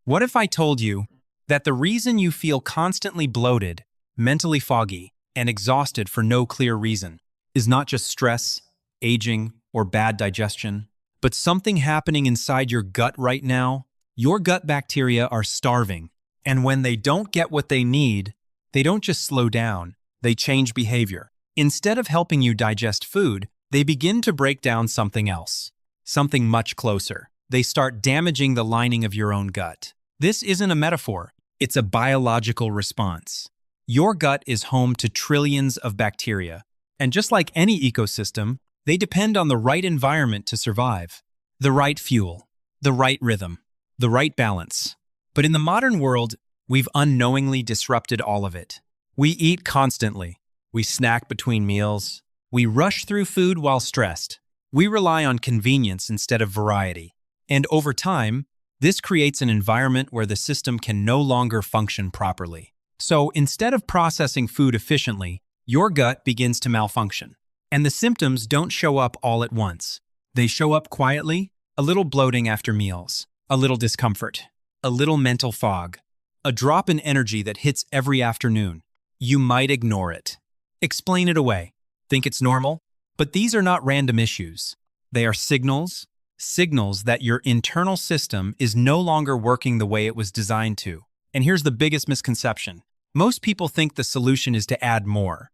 What if I told you that the reason you feel constantly bloated, mentally foggy, and exhausted for no clear reason is not just stress, aging, or bad digestion, but something happening inside your gut right now? Your gut bacteria are starving, and when they don't get what they need, they don't just slow down, they change behavior. Instead of helping you digest food, they begin to break down something else, something much closer. They start damaging the lining of your own gut. This isn't a metaphor, it's a biological response. Your gut is home to trillions of bacteria, and just like any ecosystem, they depend on the right environment to survive. The right fuel, the right rhythm, the right balance. But in the modern world, we've unknowingly disrupted all of it. We eat constantly. We snack between meals. We rush through food while stressed. We rely on convenience instead of variety. And over time, this creates an environment where the system can no longer function properly. So instead of processing food efficiently, your gut begins to malfunction. And the symptoms don't show up all at once. They show up quietly, a little bloating after meals, a little discomfort, a little mental fog, a drop in energy that hits every afternoon. You might ignore it. Explain it away. Think it's normal? But these are not random issues. They are signals that your internal system is no longer working the way it was designed to. And here's the biggest misconception. Most people think the solution is to add more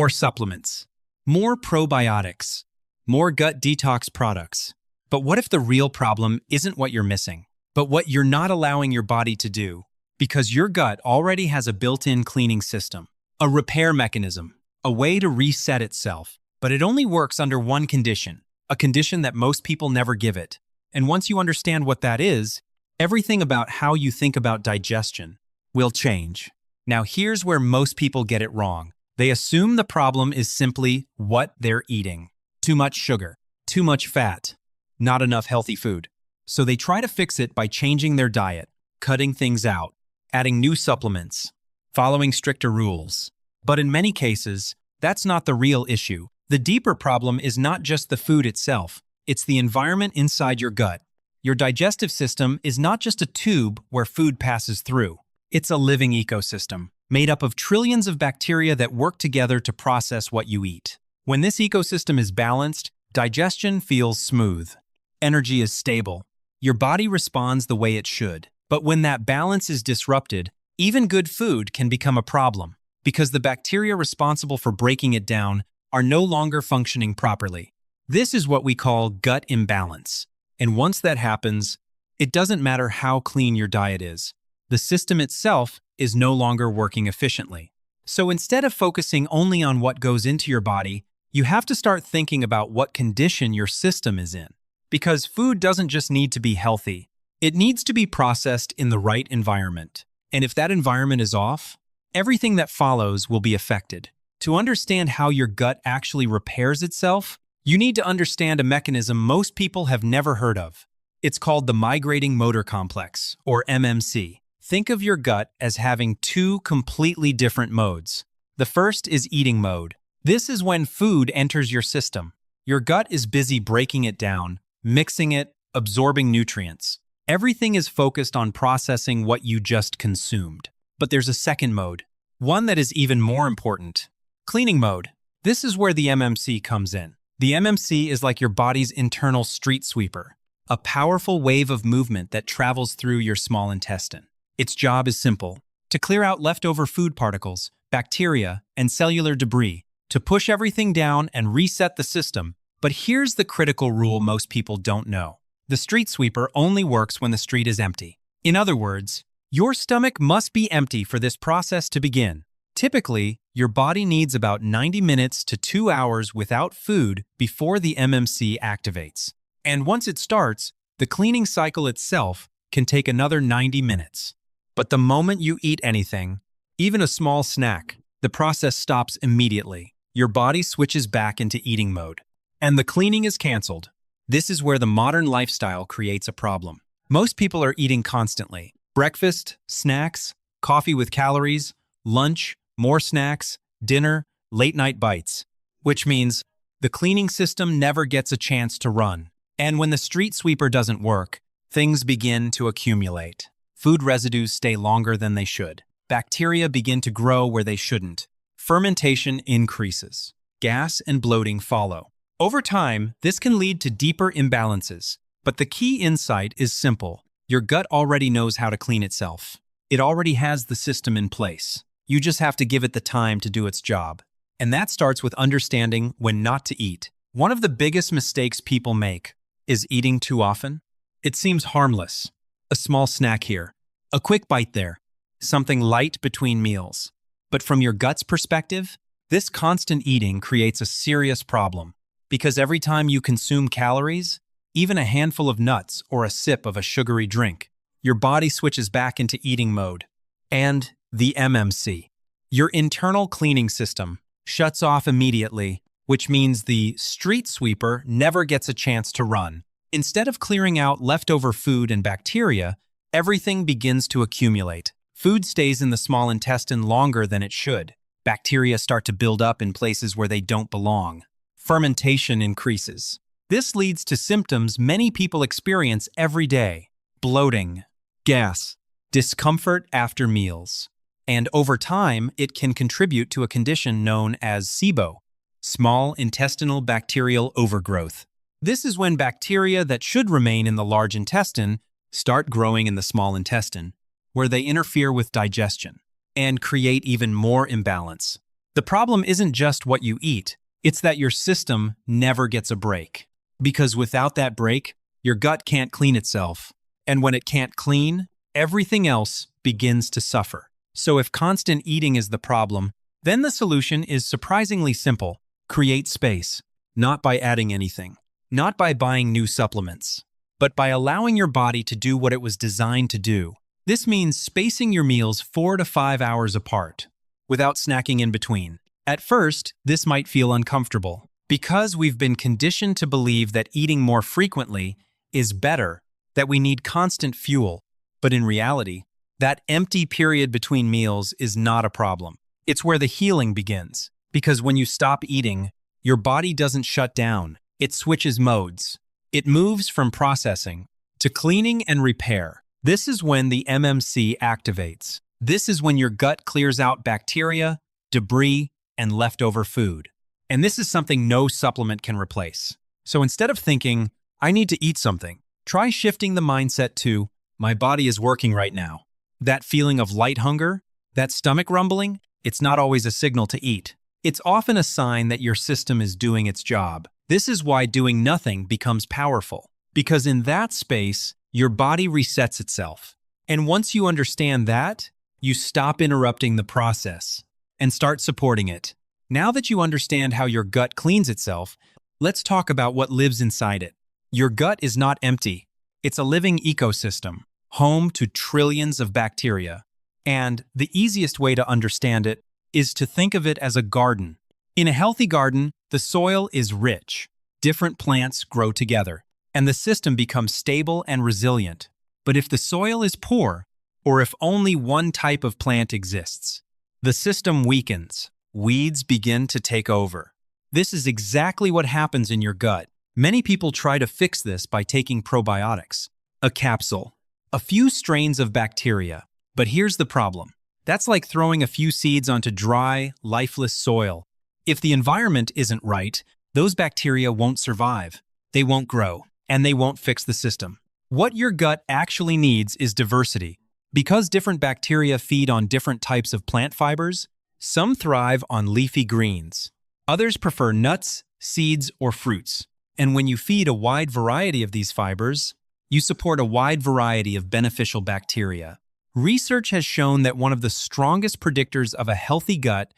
supplements, more probiotics, more gut detox products. But what if the real problem isn't what you're missing, but what you're not allowing your body to do? Because your gut already has a built-in cleaning system, a repair mechanism, a way to reset itself. But it only works under one condition, a condition that most people never give it. And once you understand what that is, everything about how you think about digestion will change. Now here's where most people get it wrong. They assume the problem is simply what they're eating. Too much sugar, too much fat, not enough healthy food. So they try to fix it by changing their diet, cutting things out, adding new supplements, following stricter rules. But in many cases, that's not the real issue. The deeper problem is not just the food itself, it's the environment inside your gut. Your digestive system is not just a tube where food passes through. It's a living ecosystem, made up of trillions of bacteria that work together to process what you eat. When this ecosystem is balanced, digestion feels smooth. Energy is stable. Your body responds the way it should. But when that balance is disrupted, even good food can become a problem, because the bacteria responsible for breaking it down are no longer functioning properly. This is what we call gut imbalance. And once that happens, it doesn't matter how clean your diet is. The system itself is no longer working efficiently. So instead of focusing only on what goes into your body, you have to start thinking about what condition your system is in. Because food doesn't just need to be healthy. It needs to be processed in the right environment. And if that environment is off, everything that follows will be affected. To understand how your gut actually repairs itself, you need to understand a mechanism most people have never heard of. It's called the migrating motor complex, or MMC. Think of your gut as having two completely different modes. The first is eating mode. This is when food enters your system. Your gut is busy breaking it down, mixing it, absorbing nutrients. Everything is focused on processing what you just consumed. But there's a second mode, one that is even more important. Cleaning mode. This is where the MMC comes in. The MMC is like your body's internal street sweeper, a powerful wave of movement that travels through your small intestine. Its job is simple: to clear out leftover food particles, bacteria, and cellular debris, to push everything down and reset the system. But here's the critical rule most people don't know. The street sweeper only works when the street is empty. In other words, your stomach must be empty for this process to begin. Typically, your body needs about 90 minutes to 2 hours without food before the MMC activates. And once it starts, the cleaning cycle itself can take another 90 minutes. But the moment you eat anything, even a small snack, the process stops immediately. Your body switches back into eating mode. And the cleaning is canceled. This is where the modern lifestyle creates a problem. Most people are eating constantly. Breakfast, snacks, coffee with calories, lunch, more snacks, dinner, late-night bites. Which means the cleaning system never gets a chance to run. And when the street sweeper doesn't work, things begin to accumulate. Food residues stay longer than they should. Bacteria begin to grow where they shouldn't. Fermentation increases. Gas and bloating follow. Over time, this can lead to deeper imbalances. But the key insight is simple. Your gut already knows how to clean itself. It already has the system in place. You just have to give it the time to do its job. And that starts with understanding when not to eat. One of the biggest mistakes people make is eating too often. It seems harmless. A small snack here, a quick bite there, something light between meals. But from your gut's perspective, this constant eating creates a serious problem. Because every time you consume calories, even a handful of nuts or a sip of a sugary drink, your body switches back into eating mode. And the MMC, your internal cleaning system, shuts off immediately, which means the street sweeper never gets a chance to run. Instead of clearing out leftover food and bacteria, everything begins to accumulate. Food stays in the small intestine longer than it should. Bacteria start to build up in places where they don't belong. Fermentation increases. This leads to symptoms many people experience every day: bloating, gas, discomfort after meals. And over time, it can contribute to a condition known as SIBO, small intestinal bacterial overgrowth. This is when bacteria that should remain in the large intestine start growing in the small intestine, where they interfere with digestion and create even more imbalance. The problem isn't just what you eat, it's that your system never gets a break. Because without that break, your gut can't clean itself. And when it can't clean, everything else begins to suffer. So if constant eating is the problem, then the solution is surprisingly simple. Create space, not by adding anything, not by buying new supplements, but by allowing your body to do what it was designed to do. This means spacing your meals 4 to 5 hours apart, without snacking in between. At first, this might feel uncomfortable, because we've been conditioned to believe that eating more frequently is better, that we need constant fuel. But in reality, that empty period between meals is not a problem. It's where the healing begins. Because when you stop eating, your body doesn't shut down. It switches modes. It moves from processing to cleaning and repair. This is when the MMC activates. This is when your gut clears out bacteria, debris, and leftover food. And this is something no supplement can replace. So instead of thinking, I need to eat something, try shifting the mindset to, my body is working right now. That feeling of light hunger, that stomach rumbling, it's not always a signal to eat. It's often a sign that your system is doing its job. This is why doing nothing becomes powerful. Because in that space, your body resets itself. And once you understand that, you stop interrupting the process and start supporting it. Now that you understand how your gut cleans itself, let's talk about what lives inside it. Your gut is not empty. It's a living ecosystem, home to trillions of bacteria. And the easiest way to understand it is to think of it as a garden. In a healthy garden, the soil is rich. Different plants grow together, and the system becomes stable and resilient. But if the soil is poor, or if only one type of plant exists, the system weakens. Weeds begin to take over. This is exactly what happens in your gut. Many people try to fix this by taking probiotics, a capsule, a few strains of bacteria. But here's the problem. That's like throwing a few seeds onto dry, lifeless soil. If the environment isn't right, those bacteria won't survive. They won't grow, and they won't fix the system. What your gut actually needs is diversity. Because different bacteria feed on different types of plant fibers, some thrive on leafy greens. Others prefer nuts, seeds, or fruits. And when you feed a wide variety of these fibers, you support a wide variety of beneficial bacteria. Research has shown that one of the strongest predictors of a healthy gut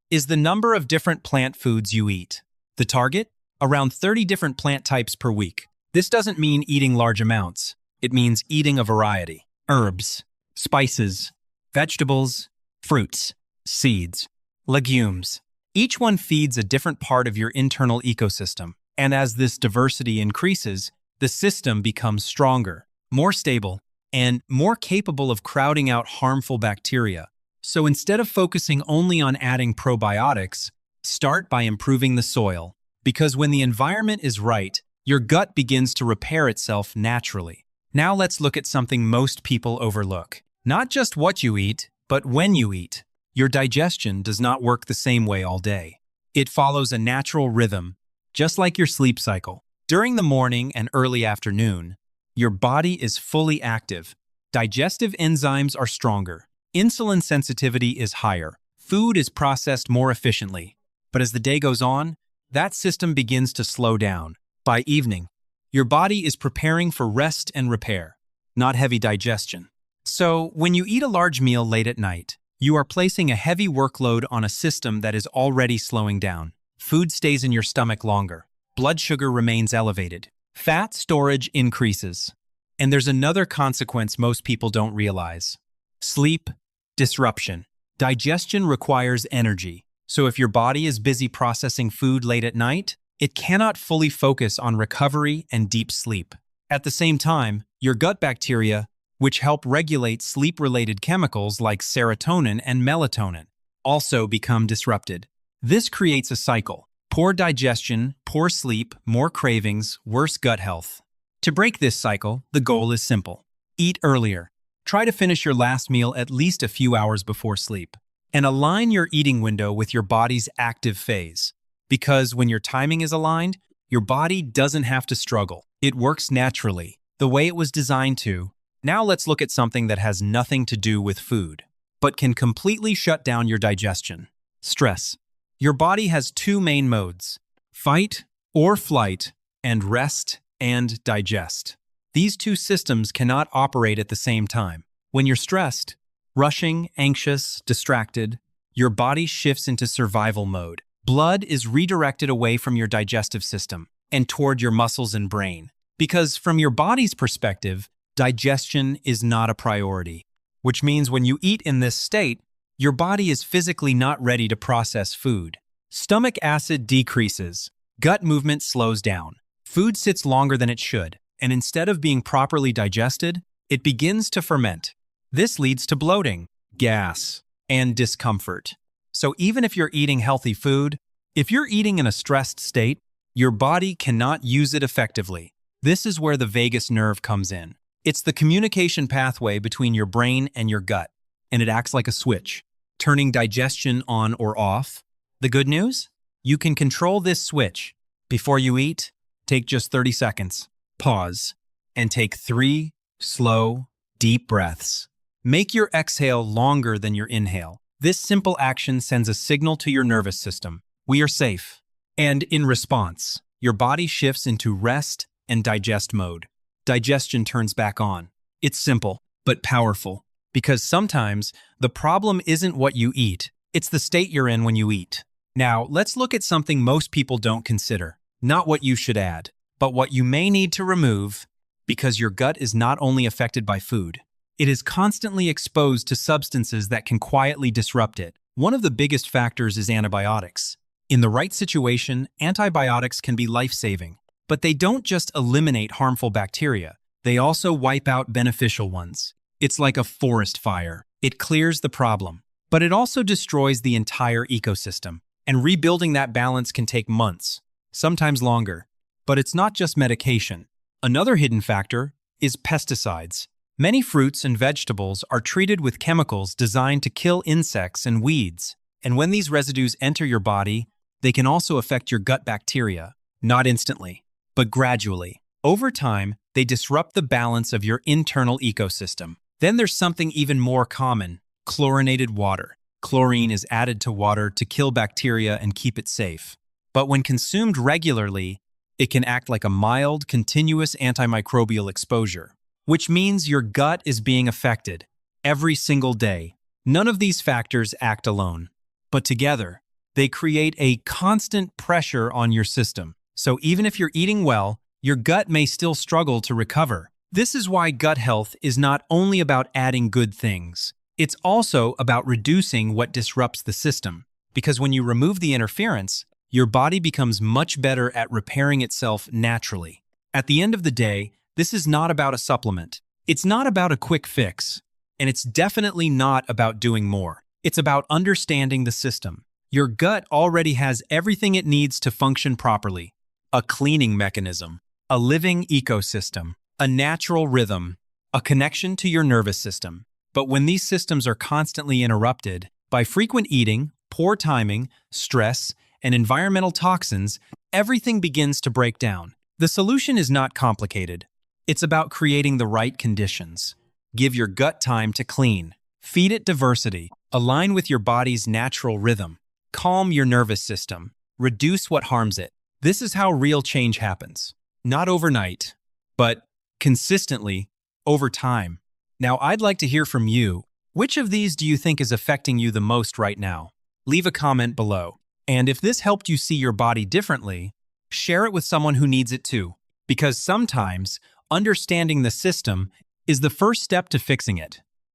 is the number of different plant foods you eat. The target? Around 30 different plant types per week. This doesn't mean eating large amounts. It means eating a variety. Herbs, spices, vegetables, fruits, seeds, legumes. Each one feeds a different part of your internal ecosystem. And as this diversity increases, the system becomes stronger, more stable, and more capable of crowding out harmful bacteria. So instead of focusing only on adding probiotics, start by improving the soil. Because when the environment is right, your gut begins to repair itself naturally. Now let's look at something most people overlook. Not just what you eat, but when you eat. Your digestion does not work the same way all day. It follows a natural rhythm, just like your sleep cycle. During the morning and early afternoon, your body is fully active. Digestive enzymes are stronger. Insulin sensitivity is higher. Food is processed more efficiently. But as the day goes on, that system begins to slow down. By evening, your body is preparing for rest and repair, not heavy digestion. So, when you eat a large meal late at night, you are placing a heavy workload on a system that is already slowing down. Food stays in your stomach longer. Blood sugar remains elevated. Fat storage increases. And there's another consequence most people don't realize. Sleep disruption. Digestion requires energy. So if your body is busy processing food late at night, it cannot fully focus on recovery and deep sleep. At the same time, your gut bacteria, which help regulate sleep-related chemicals like serotonin and melatonin, also become disrupted. This creates a cycle. Poor digestion, poor sleep, more cravings, worse gut health. To break this cycle, the goal is simple. Eat earlier. Try to finish your last meal at least a few hours before sleep. And align your eating window with your body's active phase. Because when your timing is aligned, your body doesn't have to struggle. It works naturally, the way it was designed to. Now let's look at something that has nothing to do with food, but can completely shut down your digestion. Stress. Your body has two main modes: fight or flight, and rest and digest. These two systems cannot operate at the same time. When you're stressed, rushing, anxious, distracted, your body shifts into survival mode. Blood is redirected away from your digestive system and toward your muscles and brain. Because from your body's perspective, digestion is not a priority, which means when you eat in this state, your body is physically not ready to process food. Stomach acid decreases. Gut movement slows down. Food sits longer than it should, and instead of being properly digested, it begins to ferment. This leads to bloating, gas, and discomfort. So even if you're eating healthy food, if you're eating in a stressed state, your body cannot use it effectively. This is where the vagus nerve comes in. It's the communication pathway between your brain and your gut, and it acts like a switch, turning digestion on or off. The good news? You can control this switch. Before you eat, take just 30 seconds, pause, and take 3 slow, deep breaths. Make your exhale longer than your inhale. This simple action sends a signal to your nervous system. We are safe. And in response, your body shifts into rest and digest mode. Digestion turns back on. It's simple, but powerful. Because sometimes, the problem isn't what you eat. It's the state you're in when you eat. Now, let's look at something most people don't consider. Not what you should add, but what you may need to remove, because your gut is not only affected by food. It is constantly exposed to substances that can quietly disrupt it. One of the biggest factors is antibiotics. In the right situation, antibiotics can be life-saving. But they don't just eliminate harmful bacteria, they also wipe out beneficial ones. It's like a forest fire. It clears the problem, but it also destroys the entire ecosystem. And rebuilding that balance can take months, sometimes longer. But it's not just medication. Another hidden factor is pesticides. Many fruits and vegetables are treated with chemicals designed to kill insects and weeds. And when these residues enter your body, they can also affect your gut bacteria. Not instantly, but gradually. Over time, they disrupt the balance of your internal ecosystem. Then there's something even more common: chlorinated water. Chlorine is added to water to kill bacteria and keep it safe. But when consumed regularly, it can act like a mild, continuous antimicrobial exposure, which means your gut is being affected every single day. None of these factors act alone, but together, they create a constant pressure on your system. So even if you're eating well, your gut may still struggle to recover. This is why gut health is not only about adding good things, it's also about reducing what disrupts the system. Because when you remove the interference, your body becomes much better at repairing itself naturally. At the end of the day, this is not about a supplement. It's not about a quick fix. And it's definitely not about doing more. It's about understanding the system. Your gut already has everything it needs to function properly. A cleaning mechanism, a living ecosystem. A natural rhythm, a connection to your nervous system. But when these systems are constantly interrupted by frequent eating, poor timing, stress, and environmental toxins, everything begins to break down. The solution is not complicated. It's about creating the right conditions. Give your gut time to clean. Feed it diversity. Align with your body's natural rhythm. Calm your nervous system. Reduce what harms it. This is how real change happens. Not overnight, but consistently over time. Now, I'd like to hear from you. Which of these do you think is affecting you the most right now? Leave a comment below. And if this helped you see your body differently, share it with someone who needs it too. Because sometimes understanding the system is the first step to fixing it.